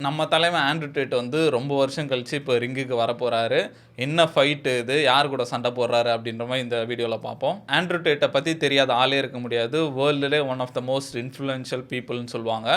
நம்ம தலைவன் Andrew date வந்து ரொம்ப வருஷம் கழிச்சு இப்போ ரிங்குக்கு வரப்போறாரு. என்ன ஃபைட் இது? யார் கூட சண்டை போடுறாரு? அப்படின்ற மாதிரி இந்த வீடியோல பார்ப்போம். ஆண்ட்ரூ டேட்டை பத்தி தெரியாத ஆளே இருக்க முடியாது. வேர்ல்டுலே one of the most influential பீப்புள்னு சொல்லுவாங்க.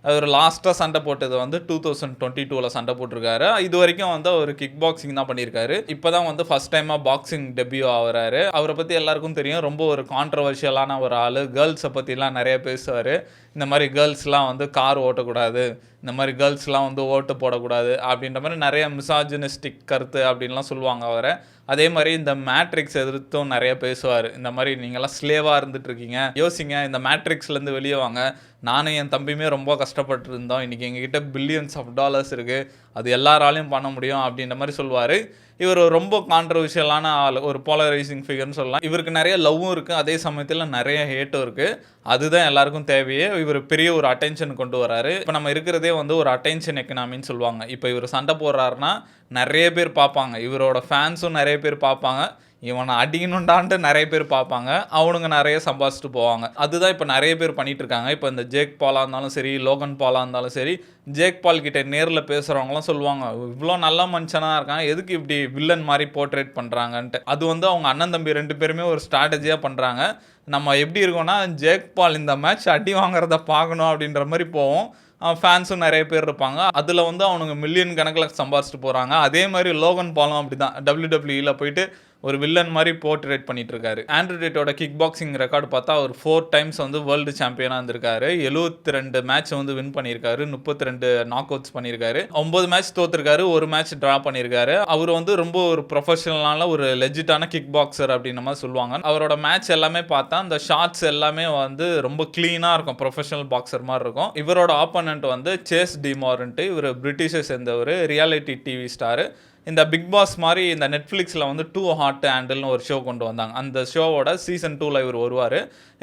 அவர் லாஸ்ட்டாக சண்டை போட்டது வந்து 2022ல சண்டை போட்டிருக்காரு. இது வரைக்கும் வந்து அவர் கிக் பாக்ஸிங் தான் பண்ணியிருக்காரு. இப்போ தான் வந்து ஃபர்ஸ்ட் டைமாக பாக்ஸிங் டெபியூ ஆகுறாரு. அவரை பற்றி எல்லாருக்கும் தெரியும். ரொம்ப ஒரு கான்ட்ரவர்ஷியலான ஒரு ஆள். கேர்ள்ஸை பற்றிலாம் நிறைய பேசுவார். இந்த மாதிரி கேர்ள்ஸ்லாம் வந்து கார் ஓட்டக்கூடாது, இந்த மாதிரி கேர்ள்ஸ்லாம் வந்து ஓட்டு போடக்கூடாது அப்படின்ற மாதிரி நிறைய மிசாஜினிஸ்டிக் கருத்து அப்படின்லாம் சொல்லுவாங்க அவரை. அதே மாதிரி இந்த மேட்ரிக்ஸ் எதிர்த்தும் நிறைய பேசுவார். இந்த மாதிரி நீங்கள்லாம் ஸ்லேவாக இருந்துட்டு இருக்கீங்க, யோசிங்க, இந்த மேட்ரிக்ஸ்லேருந்து வெளியே வாங்க. நானும் என் தம்பியுமே ரொம்ப கஷ்டப்பட்டு இருந்தோம். இன்றைக்கி எங்ககிட்ட பில்லியன்ஸ் ஆஃப் டாலர்ஸ் இருக்குது, அது எல்லாராலையும் பண்ண முடியும் அப்படின்ற மாதிரி சொல்லுவார். இவர் ரொம்ப கான்ட்ரவர்ஷியலான ஆள், ஒரு போலரைசிங் ஃபிகர்னு சொல்லலாம். இவருக்கு நிறைய லவ்வும் இருக்குது, அதே சமயத்தில் நிறைய ஹேட்டும் இருக்குது. அதுதான் எல்லாருக்கும் தேவையே. இவர் பெரிய ஒரு அட்டென்ஷன் கொண்டு வராரு. இப்போ நம்ம இருக்கிறதே வந்து ஒரு அட்டென்ஷன் எக்கனாமின்னு சொல்லுவாங்க. இப்போ இவர் சண்டை போடுறாருன்னா நிறைய பேர் பார்ப்பாங்க, இவரோட ஃபேன்ஸும் நிறைய பேர் பார்ப்பாங்க, இவனை அடிக்கணுண்டான்ட்டு நிறைய பேர் பார்ப்பாங்க, அவனுங்க நிறைய சம்பாதிச்சுட்டு போவாங்க. அதுதான் இப்போ நிறைய பேர் பண்ணிட்டு இருக்காங்க. இப்போ இந்த ஜேக் பாலாக இருந்தாலும் சரி, லோகன் பாலாக இருந்தாலும் சரி, ஜேக் பால் கிட்ட நேரில் பேசுகிறவங்களாம் சொல்லுவாங்க, இவ்வளோ நல்ல மனுஷனாக இருக்காங்க, எதுக்கு இப்படி வில்லன் மாதிரி போர்ட்ரேட் பண்ணுறாங்கன்ட்டு. அது வந்து அவங்க அண்ணன் தம்பி ரெண்டு பேருமே ஒரு ஸ்ட்ராட்டஜியாக பண்ணுறாங்க. நம்ம எப்படி இருக்கோம்னா, ஜேக் பால் இந்த மேட்ச் அடி வாங்குறத பார்க்கணும் அப்படின்ற மாதிரி போவோம். ஃபேன்ஸும் நிறைய பேர் இருப்பாங்க. அதில் வந்து அவனுங்க மில்லியன் கணக்கில் சம்பாதிச்சுட்டு போகிறாங்க. அதே மாதிரி லோகன் பாலும் அப்படி தான் WWE போயிட்டு ஒரு வில்லன் மாதிரி போர்ட்ரேட் பண்ணிட்டு இருக்காரு. ஆண்ட்ரூ டேட்டோட கிக் பாக்ஸிங் ரெக்கார்டு பார்த்தா அவர் 4 டைம்ஸ் வந்து வேர்ல்டு சாம்பியனாக இருந்திருக்காரு. 72 மேட்ச் வந்து வின் பண்ணியிருக்காரு, 32 நாக் அவுட்ஸ் பண்ணியிருக்காரு, 9 மேட்ச் தோத்துருக்காரு, ஒரு மேட்ச் ட்ரா பண்ணியிருக்காரு. அவர் வந்து ரொம்ப ஒரு ப்ரொஃபஷனலான ஒரு லெஜிட்டான கிக் பாக்ஸர் அப்படின்ற மாதிரி சொல்லுவாங்க. அவரோட மேட்ச் எல்லாமே பார்த்தா அந்த ஷாட்ஸ் எல்லாமே வந்து ரொம்ப க்ளீனாக இருக்கும், ப்ரொஃபஷனல் பாக்ஸர் மாதிரி இருக்கும். இவரோட ஆப்போனன்ட் வந்து சேஸ் டிமார்ன்ட்டு, இவர் பிரிட்டிஷை சேர்ந்தவர், ரியாலிட்டி டிவி ஸ்டாரு. இந்த பிக் பாஸ் மாதிரி இந்த நெட்ஃப்ளிக்ஸில் வந்து 2 ஹாட் ஹேண்டில்னு ஒரு ஷோ கொண்டு வந்தாங்க. அந்த ஷோவோட சீசன் 2ல் இவர் வருவார்.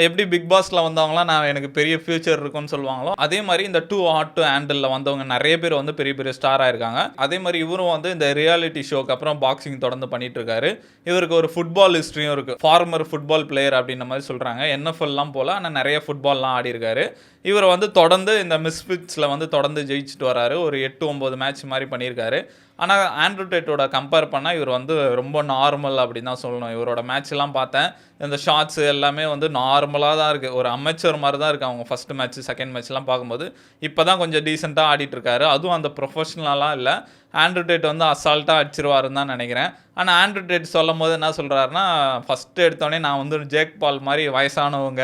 எப்படி பிக் பாஸில் வந்தவங்களாம் நான் எனக்கு பெரிய ஃபியூச்சர் இருக்குன்னு சொல்லுவாங்களோ, அதே மாதிரி இந்த 2 ஹாட் ஹேண்டிலில் வந்தவங்க நிறைய பேர் வந்து பெரிய பெரிய ஸ்டாராக இருக்காங்க. அதே மாதிரி இவரும் வந்து இந்த ரியாலிட்டி ஷோக்கு அப்புறம் பாக்ஸிங் தொடர்ந்து பண்ணிட்டு இருக்காரு. இவருக்கு ஒரு ஃபுட்பால் ஹிஸ்ட்ரியும் இருக்குது. ஃபார்மர் ஃபுட்பால் பிளேயர் அப்படின்ற மாதிரி சொல்கிறாங்க. NFL போல், ஆனால் நிறைய ஃபுட்பால்லாம் ஆடி இருக்காரு. இவர் வந்து தொடர்ந்து இந்த மிஸ்ஃபிட்ஸில் வந்து தொடர்ந்து ஜெயிச்சுட்டு வராரு. ஒரு 8-9 மேட்ச் மாதிரி பண்ணியிருக்காரு. ஆனால் ஆண்ட்ரூ டேட்டோட கம்பேர் பண்ணால் இவர் வந்து ரொம்ப நார்மல் அப்படின்னு தான் சொல்லணும். இவரோட மேட்ச்லாம் பார்த்தேன், இந்த ஷாட்ஸ் எல்லாமே வந்து நார்மலாக தான் இருக்குது. ஒரு அமெச்சர் மாதிரி தான் இருக்குது அவங்க ஃபஸ்ட்டு மேட்ச் செகண்ட் மேட்ச்லாம் பார்க்கும்போது. இப்போ தான் கொஞ்சம் டீசெண்டாக ஆடிட்டுருக்காரு. அதுவும் அந்த ப்ரொஃபஷ்னலாலாம் இல்லை. ஆண்ட்ரூ டேட் வந்து அசால்ட்டாக அடிச்சிருவாருன்னு தான் நினைக்கிறேன். ஆனால் ஆண்ட்ரூ டேட் சொல்லும் போது என்ன சொல்கிறாருன்னா, ஃபஸ்ட்டு எடுத்தோடனே நான் வந்து ஜேக் பால் மாதிரி வயசானவங்க,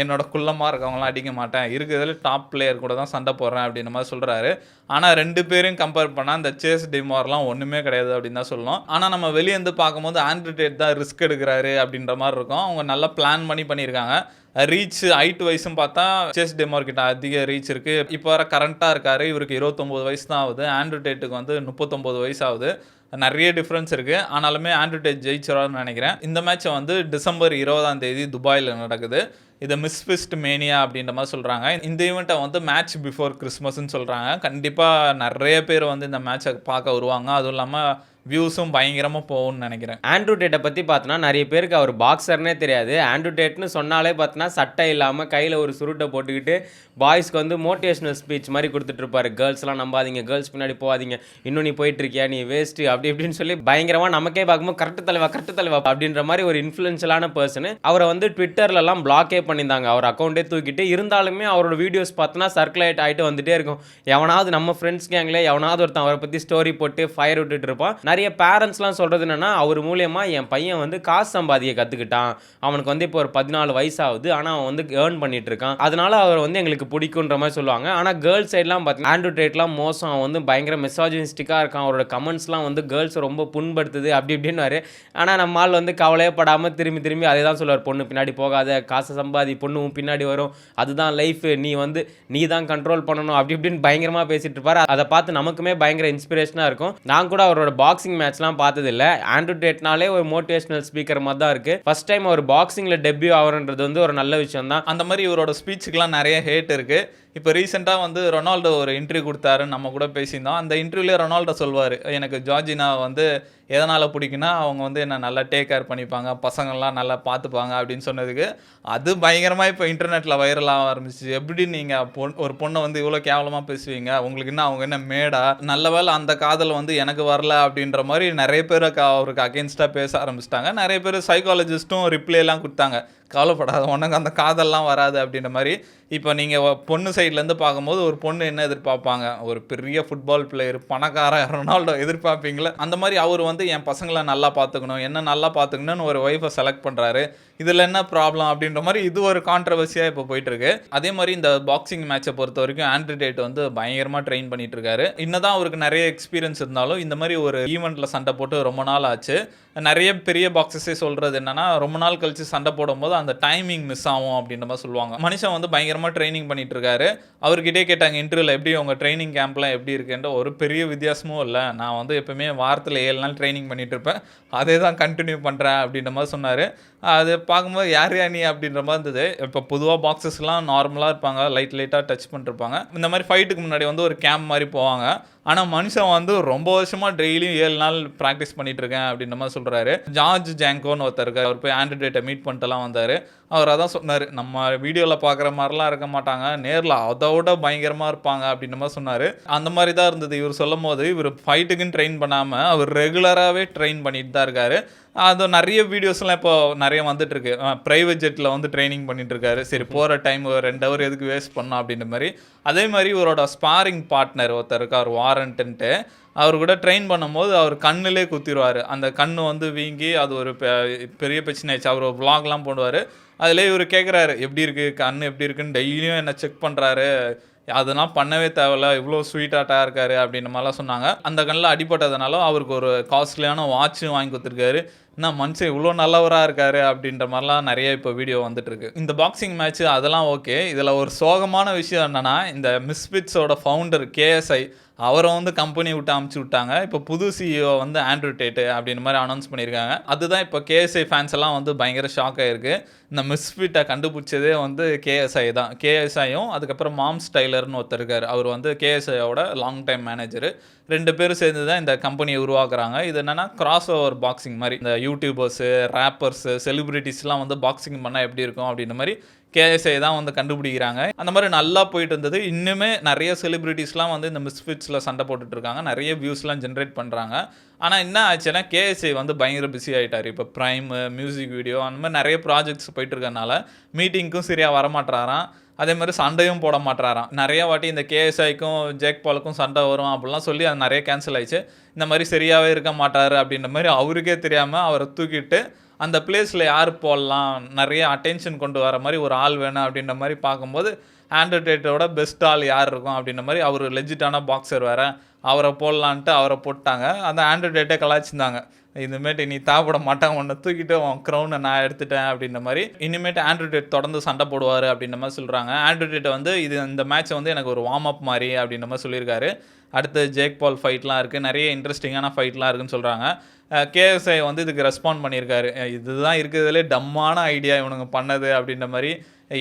என்னோட குள்ளமாக இருக்கவங்களாம் அடிக்க மாட்டேன், இருக்கிறதுல டாப் பிளேயர் கூட தான் சண்டை போடுறேன் அப்படின்ற மாதிரி சொல்கிறாரு. ஆனால் ரெண்டு பேரையும் கம்பேர் பண்ணால் இந்த சேஸ் டிமார்லாம் ஒன்றுமே கிடையாது அப்படின்னு தான் சொல்லணும். ஆனால் நம்ம வெளியேருந்து பார்க்கும்போது ஆண்ட்ரூ டேட் தான் ரிஸ்க் எடுக்கிறாரு அப்படின்ற மாதிரி இருக்கும். அவங்க நல்லா பிளான் பண்ணியிருக்காங்க. ரீச் ஹைட் வயசும் பார்த்தா சேஸ் டிமார் கிட்ட அதிக ரீச் இருக்குது. இப்போ வர கரண்ட்டாக இருக்காரு, இவருக்கு 29 வயசு தான் ஆகுது. ஆண்ட்ரூ டேட்டுக்கு வந்து 39 வயசு ஆகுது. நிறைய டிஃப்ரென்ஸ் இருக்குது. ஆனாலுமே ஆண்ட்ரூ டேட் ஜெயிச்சிடாருன்னு நினைக்கிறேன். இந்த மேட்சை வந்து டிசம்பர் 20 துபாயில் நடக்குது. இதை மிஸ்ஃபிஸ்ட் மேனியா அப்படின்ற மாதிரி சொல்கிறாங்க. இந்த ஈவெண்ட்டை வந்து மேட்ச் பிஃபோர் கிறிஸ்மஸ்ன்னு சொல்கிறாங்க. கண்டிப்பாக நிறைய பேர் வந்து இந்த மேட்சை பார்க்க வருவாங்க. அதுவும் இல்லாமல் வியூஸும் பயங்கரமாக போகும்னு நினைக்கிறேன். ஆண்ட்ரூ டேட்டை பற்றி பார்த்தோன்னா நிறைய பேருக்கு அவர் பாக்ஸர்னே தெரியாது. ஆண்ட்ரூ டேட்னு சொன்னாலே பார்த்தோன்னா சட்டை இல்லாமல் கையில் ஒரு சுருட்டை போட்டுக்கிட்டு பாய்ஸ்க்கு வந்து மோட்டிவேஷனல் ஸ்பீச் மாதிரி கொடுத்துட்ருப்பாரு. கேர்ள்ஸ்லாம் நம்பாதீங்க, கேர்ள்ஸ் பின்னாடி போகாதீங்க, இன்னும் நீ போயிட்டுருக்கியா, நீ வேஸ்ட்டு அப்படி இப்படின்னு சொல்லி பயங்கரமாக நமக்கே பார்க்கும்போது கரெக்டு தலைவா அப்படின்ற மாதிரி ஒரு இன்ஃப்ளூயன்ஷியலான பர்சனு. அவரை வந்து ட்விட்டர்லலாம் பிளாக்கே பண்ணியிருந்தாங்க, அவர் அக்கௌண்ட்டே தூக்கிட்டு. இருந்தாலுமே அவரோட வீடியோஸ் பார்த்தோன்னா சர்க்குலேட் ஆகிட்டு வந்துட்டே இருக்கும். எவனாவது நம்ம ஃப்ரெண்ட்ஸ் கேங்கில் எவனாவது ஒருத்தன் அவரை பற்றி ஸ்டோரி போட்டு ஃபயர் விட்டுட்டு இருப்பான். நிறைய பேரண்ட்ஸ்லாம் சொல்கிறது என்னென்னா, அவர் மூலியமாக என் பையன் வந்து காசு சம்பாதிக்க கற்றுக்கிட்டான், அவனுக்கு வந்து இப்போ ஒரு 14 வயசாகுது, ஆனால் அவன் வந்து ஏர்ன் பண்ணிட்டு இருக்கான், அதனால அவர் வந்து எங்களுக்கு பிடிக்குன்ற மாதிரி சொல்லுவாங்க. ஆனால் கேர்ள்ஸ் சைட்லாம் பார்த்தீங்கன்னா ஆண்ட்ரூ டேட்லாம் மோசம், அவன் வந்து பயங்கர மிசாஜினிஸ்டிக்காக இருக்கான், அவரோட கமெண்ட்ஸ்லாம் வந்து கேர்ள்ஸ் ரொம்ப புண்படுத்துது அப்படி இப்படின்னு. ஆனால் நம்ம ஆள் வந்து கவலையே படாமல் திரும்பி அதே தான் சொல்லுவார், பொண்ணு பின்னாடி போகாத, காசை சம்பாதி, பொண்ணு பின்னாடி வரும், அதுதான் லைஃப், நீ தான் கண்ட்ரோல் பண்ணணும் அப்படி இப்படின்னு பயங்கரமாக பேசிட்டு இருப்பார். அதை பார்த்து நமக்குமே பயங்கர இன்ஸ்பிரேஷனாக இருக்கும். நான் கூட அவரோட பாக்ஸிங் மேட்ச்லாம் பார்த்ததில்ல. ஆண்ட்ரூ டேட்னாலே ஒரு மோட்டிவேஷனல் ஸ்பீக்கர் மாதிரி தான் இருக்குது. ஃபர்ஸ்ட் டைம் அவர் பாக்ஸிங்கில் டெபியூ ஆகிறன்றது வந்து ஒரு நல்ல விஷயம் தான். அந்த மாதிரி இவரோட ஸ்பீச்சுக்கெலாம் நிறைய ஹேட் இருக்குது. இப்போ ரீசெண்டாக வந்து ரொனால்டோ ஒரு இன்டர்வியூ கொடுத்தாருன்னு நம்ம கூட பேசியிருந்தோம். அந்த இன்டர்வியூலே ரொனால்டோ சொல்வார், எனக்கு ஜார்ஜினா வந்து எதனால் பிடிக்குன்னா அவங்க வந்து என்ன நல்லா டேக் கேர் பண்ணிப்பாங்க, பசங்கள்லாம் நல்லா பார்த்துப்பாங்க அப்படின்னு சொன்னதுக்கு அது பயங்கரமாக இப்போ இன்டர்நெட்டில் வைரலாக ஆரம்பிச்சிச்சு. எப்படி நீங்கள் ஒரு பொண்ணை வந்து இவ்வளோ கேவலமாக பேசுவீங்க, உங்களுக்கு என்ன அவங்க என்ன மேடா, நல்ல வேளை அந்த காதல் வந்து எனக்கு வரல அப்படின்ற மாதிரி நிறைய பேர் அவருக்கு அகேன்ஸ்டாக பேச ஆரம்பிச்சிட்டாங்க. நிறைய பேர் சைக்காலஜிஸ்ட்டும் ரிப்ளைலாம் கொடுத்தாங்க, கவலைப்படாத உனக்கு அந்த காதல்லாம் வராது அப்படின்ற மாதிரி. இப்போ நீங்கள் பொண்ணு சைட்லேருந்து பார்க்கும்போது ஒரு பொண்ணு என்ன எதிர்பார்ப்பாங்க, ஒரு பெரிய ஃபுட்பால் பிளேயர் பணக்கார ரொனால்டோ எதிர்பார்ப்பீங்களா, அந்த மாதிரி அவர் வந்து என் பசங்களை நல்லா பார்த்துக்கணும், என்ன நல்லா பார்த்துக்கணும்னு ஒரு ஒய்ஃபை செலக்ட் பண்ணுறாரு, இதில் என்ன ப்ராப்ளம் அப்படின்ற மாதிரி இது ஒரு கான்ட்ரவர்சியாக இப்போ போயிட்டுருக்கு. அதே மாதிரி இந்த பாக்ஸிங் மேட்சை பொறுத்த வரைக்கும் ஆண்ட்ரூ டேட் வந்து பயங்கரமாக ட்ரெயின் பண்ணிட்டு இருக்காரு. இன்னதான் அவருக்கு நிறைய எக்ஸ்பீரியன்ஸ் இருந்தாலும் இந்த மாதிரி ஒரு ஈவெண்ட்டில் சண்டை போட்டு ரொம்ப நாள் ஆச்சு. நிறைய பெரிய பாக்ஸஸே சொல்கிறது என்னன்னா, ரொம்ப நாள் கழிச்சு சண்டை போடும்போது அந்த டைமிங் மிஸ் ஆகும் அப்படின்ற மாதிரி சொல்லுவாங்க. மனுஷன் வந்து பயங்கரமாக ட்ரைனிங் பண்ணிட்டு இருக்காரு. அவர்கிட்டே கேட்டாங்க இன்டர்வியூவில், எப்படி உங்கள் ட்ரைனிங் கேம்ப்லாம் எப்படி இருக்குன்ற, ஒரு பெரிய வித்தியாசமும் இல்லை, நான் வந்து எப்பவுமே வாரத்தில் 7 நாள் ட்ரைனிங் பண்ணிட்டு இருப்பேன், அதே தான் கண்டினியூ பண்ணுறேன் அப்படின்ற மாதிரி சொன்னார். அது பார்க்கும்போது யார் நீ அப்படின்ற மாதிரி இருந்தது. இப்போ பொதுவாக பாக்ஸஸ்லாம் நார்மலாக இருப்பாங்க, லைட்டாக டச் பண்ணிருப்பாங்க. இந்த மாதிரி ஃபைட்டுக்கு முன்னாடி வந்து ஒரு கேம்ப் மாதிரி போவாங்க. ஆனால் மனுஷன் வந்து ரொம்ப வருஷமாக டெய்லியும் 7 நாள் ப்ராக்டிஸ் பண்ணிட்டு இருக்கேன் அப்படின்ற மாதிரி சொல்கிறாரு. ஜார்ஜ் ஜாங்கோன்னு ஒருத்தர் இருக்கார், அவர் போய் ஆண்ட்ரூ டேட்டை மீட் பண்ணிட்டுலாம் வந்தார். அவர் அதான் சொன்னார், நம்ம வீடியோவில் பார்க்குற மாதிரிலாம் இருக்க மாட்டாங்க, நேரில் அதோட பயங்கரமாக இருப்பாங்க அப்படின்ற மாதிரி சொன்னார். அந்த மாதிரி தான் இருந்தது. இவர் சொல்லும் போது இவர் ஃபைட்டுக்குன்னு ட்ரெயின் பண்ணாமல் அவர் ரெகுலராகவே ட்ரெயின் பண்ணிட்டு தான் இருக்காரு. அது நிறைய வீடியோஸ்லாம் இப்போ நிறைய வந்துட்டுருக்கு. ப்ரைவேட் ஜெட்டில் வந்து ட்ரைனிங் பண்ணிட்டுருக்காரு. சரி, போகிற டைம் 2 ஹவர் எதுக்கு வேஸ்ட் பண்ணோம் அப்படின்ற மாதிரி. அதே மாதிரி இவரோட ஸ்பாரிங் பார்ட்னர் ஒருத்தர் இருக்கார், வாரண்ட்டுன்ட்டு. அவர் கூட ட்ரெயின் பண்ணும்போது அவர் கண்ணிலே குத்திடுவார். அந்த கண் வந்து வீங்கி அது ஒரு பெரிய பிரச்சனை ஆயிடுச்சு. அவர் ஒரு விளாக்லாம் போடுவார். அதிலே இவர் கேட்குறாரு, எப்படி இருக்குது கண், எப்படி இருக்குன்னு டெய்லியும் என்ன செக் பண்ணுறாரு, அதெல்லாம் பண்ணவே தேவையில்ல, இவ்வளோ ஸ்வீட்டாட்டாக இருக்காரு அப்படின்ற மாதிரிலாம் சொன்னாங்க. அந்த கண்ணில் அடிபட்டதுனால அவருக்கு ஒரு காஸ்ட்லியான வாட்சும் வாங்கி கொடுத்துருக்காரு. என்ன மனுஷன் இவ்வளோ நல்லவராக இருக்காரு அப்படின்ற மாதிரிலாம் நிறைய இப்போ வீடியோ வந்துட்டுருக்கு. இந்த பாக்ஸிங் மேட்ச்சு அதெல்லாம் ஓகே. இதில் ஒரு சோகமான விஷயம் என்னென்னா, இந்த மிஸ்ஃபிட்ஸோட ஃபவுண்டர் கேஎஸ்ஐ அவரை வந்து கம்பெனி விட்டு அமுச்சு விட்டாங்க. இப்போ புது சிஇஓ வந்து ஆண்ட்ரூ டேட் அப்படின்ற மாதிரி அனௌன்ஸ் பண்ணியிருக்காங்க. அதுதான் இப்போ கேஎஸ்ஐ ஃபேன்ஸ் எல்லாம் வந்து பயங்கர ஷாக் ஆகிருக்கு. இந்த மிஸ்ஃபிட்டை கண்டுபிடிச்சதே வந்து கேஎஸ்ஐ தான். கேஎஸ்ஐயும் அதுக்கப்புறம் மாம்ஸ் டைலர்னு ஒருத்தர் இருக்கார், அவர் வந்து கேஎஸ்ஐயோட லாங் டைம் மேனேஜர். 2 பேரும் சேர்ந்து தான் இந்த கம்பெனியை உருவாக்குறாங்க. இது என்னென்னா கிராஸ் ஓவர் பாக்ஸிங் மாதிரி. இந்த யூடியூபர்ஸு, ரேப்பர்ஸு, செலிபிரிட்டிஸ்லாம் வந்து பாக்ஸிங் பண்ணால் எப்படி இருக்கும் அப்படின்ற மாதிரி கேஎஸ்ஐ தான் வந்து கண்டுபிடிக்கிறாங்க. அந்த மாதிரி நல்லா போயிட்டு இருந்தது. இன்னுமே நிறைய செலிபிரிட்டிஸ்லாம் வந்து இந்த மிஸ்ஃபிட்ஸில் சண்டை போட்டுட்ருக்காங்க, நிறைய வியூஸ்லாம் ஜென்ரேட் பண்ணுறாங்க. ஆனால் என்ன ஆச்சுன்னா, கேஎஸ்ஐ வந்து பயங்கர பிஸி ஆகிட்டார். இப்போ ப்ரைம், மியூசிக் வீடியோ, அந்த மாதிரி நிறைய ப்ராஜெக்ட்ஸ் போயிட்டு இருக்கனால மீட்டிங்க்கும் சரியாக வரமாட்டாராம். அதே மாதிரி சண்டையும் போட மாட்டாராம். நிறைய வாட்டி இந்த கேஎஸ்ஐக்கும் ஜேக் பாலுக்கும் சண்டை வரும் அப்படிலாம் சொல்லி அது நிறைய கேன்சல் ஆயிடுச்சு. இந்த மாதிரி சரியாகவே இருக்க மாட்டார் அப்படின்ற மாதிரி அவருக்கே தெரியாமல் அவரை தூக்கிட்டு அந்த பிளேஸில் யார் போடலாம், நிறைய அட்டென்ஷன் கொண்டு வர மாதிரி ஒரு ஆள் வேணும் அப்படின்ற மாதிரி பார்க்கும்போது ஆண்ட்ரூ டேட்டோட பெஸ்ட் ஆள் யார் இருக்கும் அப்படின்ற மாதிரி, அவர் லெஜிட்டான பாக்ஸர் வேறு, அவரை போடலான்ட்டு அவரை போட்டாங்க. அந்த ஆண்ட்ரூ டேட்டை கலாய்ச்சிருந்தாங்க, இனிமேட்டு நீ தாப்பட மாட்டாங்க, உன்னை தூக்கிட்டு உன் க்ரௌனை நான் எடுத்துட்டேன் அப்படின்ற மாதிரி. இனிமேட்டு ஆண்ட்ரூ டேட் தொடர்ந்து சண்டை போடுவார் அப்படின்ற மாதிரி சொல்கிறாங்க. ஆண்ட்ரூ டேட்டை வந்து இந்த மேட்ச்சை வந்து எனக்கு ஒரு வார்ம் அப் மாதிரி அப்படின்ற மாதிரி சொல்லியிருக்காரு. அடுத்து ஜேக் பால் ஃபைட்லாம் இருக்குது, நிறைய இன்ட்ரெஸ்டிங்கான ஃபைட்லாம் இருக்குதுன்னு சொல்கிறாங்க. கேஎஸ்ஐ வந்து இதுக்கு ரெஸ்பாண்ட் பண்ணியிருக்காரு, இதுதான் இருக்கிறதுலே டம்மான ஐடியா இவனுங்க பண்ணது அப்படின்ற மாதிரி,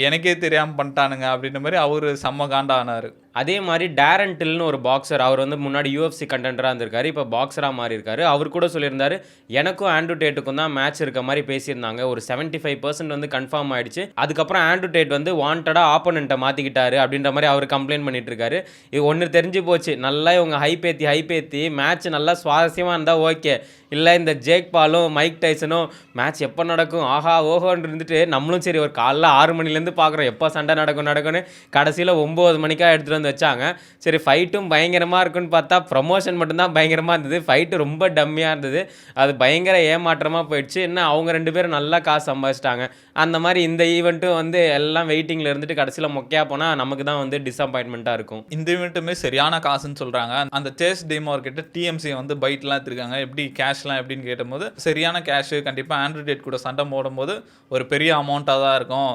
எனக்கே தெரியாமல் பண்ணிட்டானுங்க அப்படின்ற மாதிரி அவர் செம்ம காண்டானார். அதே மாதிரி டேரன் டில்னு ஒரு பாக்ஸர், அவர் வந்து முன்னாடி UFC கண்டென்டராக இருந்திருக்காரு, இப்போ பாக்ஸராக மாறி இருக்காரு. அவர் கூட சொல்லியிருந்தாரு, எனக்கும் ஆண்ட்ரூ டேட்டுக்கும் தான் மேட்ச் இருக்க மாதிரி பேசியிருந்தாங்க. ஒரு 75% வந்து கன்ஃபார்ம் ஆயிடுச்சு. அதுக்கப்புறம் ஆண்ட்ரூ டேட் வந்து வாண்டடாக ஆப்போனண்ட்டை மாற்றிக்கிட்டாரு அப்படின்ற மாதிரி அவர் கம்ப்ளைண்ட் பண்ணிட்டு இருக்காரு. இது ஒன்று தெரிஞ்சு போச்சு, நல்லா இவங்க ஹைப்பேத்தி மேட்ச் நல்லா சுவாரஸ்யமாக இருந்தால் ஓகே, இல்லை இந்த ஜேக் பாலும் மைக் டைசனும் மேட்ச் எப்போ நடக்கும் ஆஹா ஓஹோன்னு இருந்துட்டு நம்மளும் சரி ஒரு காலைல 6 மணிலேருந்து பார்க்குறோம் எப்போ சண்டை நடக்கும்னு கடைசியில் 9 மணிக்காக எடுத்துகிட்டு வந்து வச்சாங்க. சரி ஃபைட்டும் பயங்கரமாக இருக்குன்னு பார்த்தா ப்ரமோஷன் மட்டும்தான் பயங்கரமாக இருந்தது, ஃபைட்டு ரொம்ப டம்மியாக இருந்தது. அது பயங்கர ஏமாற்றமாக போயிடுச்சு. என்ன அவங்க 2 பேரும் நல்லா காசு சம்பாதிச்சிட்டாங்க. அந்த மாதிரி இந்த ஈவெண்ட்டும் வந்து எல்லாம் வெயிட்டிங்கில் இருந்துட்டு கடைசியில் மொக்கையாக போனால் நமக்கு தான் வந்து டிசப்பாயின்மெண்ட்டாக இருக்கும். இந்த ஈவெண்ட்டுமே சரியான காசுன்னு சொல்கிறாங்க. அந்த சேஸ் டேமார்க்கெட்டு டிஎம்சி வந்து பைட்லாம் எடுத்துருக்காங்க, எப்படி கேஷ்லாம் எப்படின்னு கேட்டபோது சரியான கேஷு. கண்டிப்பாக ஆண்ட்ரூ டேட் கூட சண்டை போடும்போது ஒரு பெரிய அமௌண்ட்டாக தான் இருக்கும்.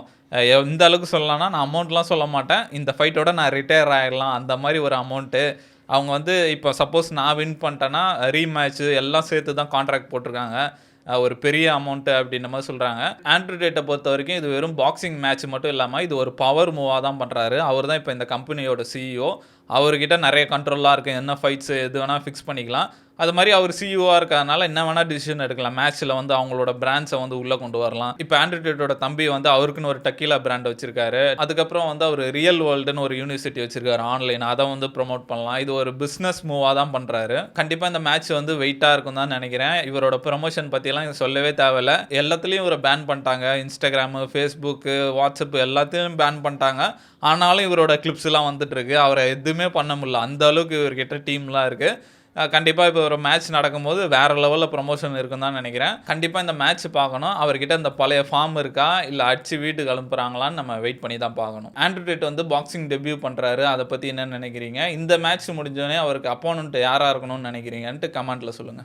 எந்த அளவுக்கு சொல்லலாம்னா, நான் அமௌண்ட்லாம் சொல்ல மாட்டேன், இந்த ஃபைட்டோட நான் ரிட்டையர் ஆகிடலாம் அந்த மாதிரி ஒரு அமௌண்ட்டு. அவங்க வந்து இப்போ சப்போஸ் நான் வின் பண்ணிட்டேன்னா ரீமேட்ச்சு எல்லாம் சேர்த்து தான் கான்ட்ராக்ட் போட்டிருக்காங்க. ஒரு பெரிய அமௌண்ட்டு அப்படின்ற மாதிரி சொல்கிறாங்க. ஆண்ட்ரூ டேட்டை பொறுத்த வரைக்கும் இது வெறும் பாக்ஸிங் மேட்ச் மட்டும் இல்லாமல் இது ஒரு பவர் மூவாக தான் பண்ணுறாரு. அவர் தான் இப்போ இந்த கம்பெனியோட சிஇஓ. அவர்கிட்ட நிறைய கண்ட்ரோலாக இருக்குது. என்ன ஃபைட்ஸ் எது வேணால் ஃபிக்ஸ் பண்ணிக்கலாம். அது மாதிரி அவர் சிஇஓவாக இருக்கிறதுனால என்ன வேணால் டிசிஷன் எடுக்கலாம். மேட்ச்சில் வந்து அவங்களோட பிராண்ட்ஸை வந்து உள்ளே கொண்டு வரலாம். இப்போ ஆண்ட்ரூ டேட்டோட தம்பி வந்து அவருக்குன்னு ஒரு டக்கீலா பிராண்ட் வச்சிருக்காரு. அதுக்கப்புறம் வந்து அவர் ரியல் வேர்ல்டுன்னு ஒரு யூனிவர்சிட்டி வச்சிருக்காரு ஆன்லைன். அதை வந்து ப்ரொமோட் பண்ணலாம். இது ஒரு பிஸ்னஸ் மூவாக தான் பண்ணுறாரு. கண்டிப்பாக இந்த மேட்ச் வந்து வெயிட்டாக இருக்கும் தான் நினைக்கிறேன். இவரோட ப்ரொமோஷன் பற்றிலாம் சொல்லவே தேவையில்ல. எல்லாத்துலேயும் இவரை பேன் பண்ணிட்டாங்க. இன்ஸ்டாகிராமு, ஃபேஸ்புக்கு, வாட்ஸ்அப் எல்லாத்தையும் பேன் பண்ணிட்டாங்க. ஆனாலும் இவரோட கிளிப்ஸ்லாம் வந்துட்டு இருக்கு. அவரை எதுவுமே பண்ண முடியல. அந்த அளவுக்கு இவர்கிட்ட டீம்லாம் இருக்குது. கண்டிப்பாக இப்போ ஒரு மேட்ச் நடக்கும்போது வேறு லெவலில் ப்ரொமோஷன் இருக்குன்னு தான் நினைக்கிறேன். கண்டிப்பாக இந்த மேட்ச் பார்க்கணும். அவர்கிட்ட இந்த பழைய ஃபார்ம் இருக்கா இல்லை அடிச்சு வீட்டுக்கு அனுப்புகிறாங்களான்னு நம்ம வெயிட் பண்ணி தான் பார்க்கணும். ஆண்ட்ரூ டேட் வந்து பாக்ஸிங் டெபியூ பண்ணுறாரு. அதை பற்றி என்ன நினைக்கிறீங்க? இந்த மேட்ச் முடிஞ்சோடனே அவருக்கு அப்போனன்ட் யாராக இருக்கணும்னு நினைக்கிறீங்கன்ட்டு கமெண்ட்டில் சொல்லுங்கள்.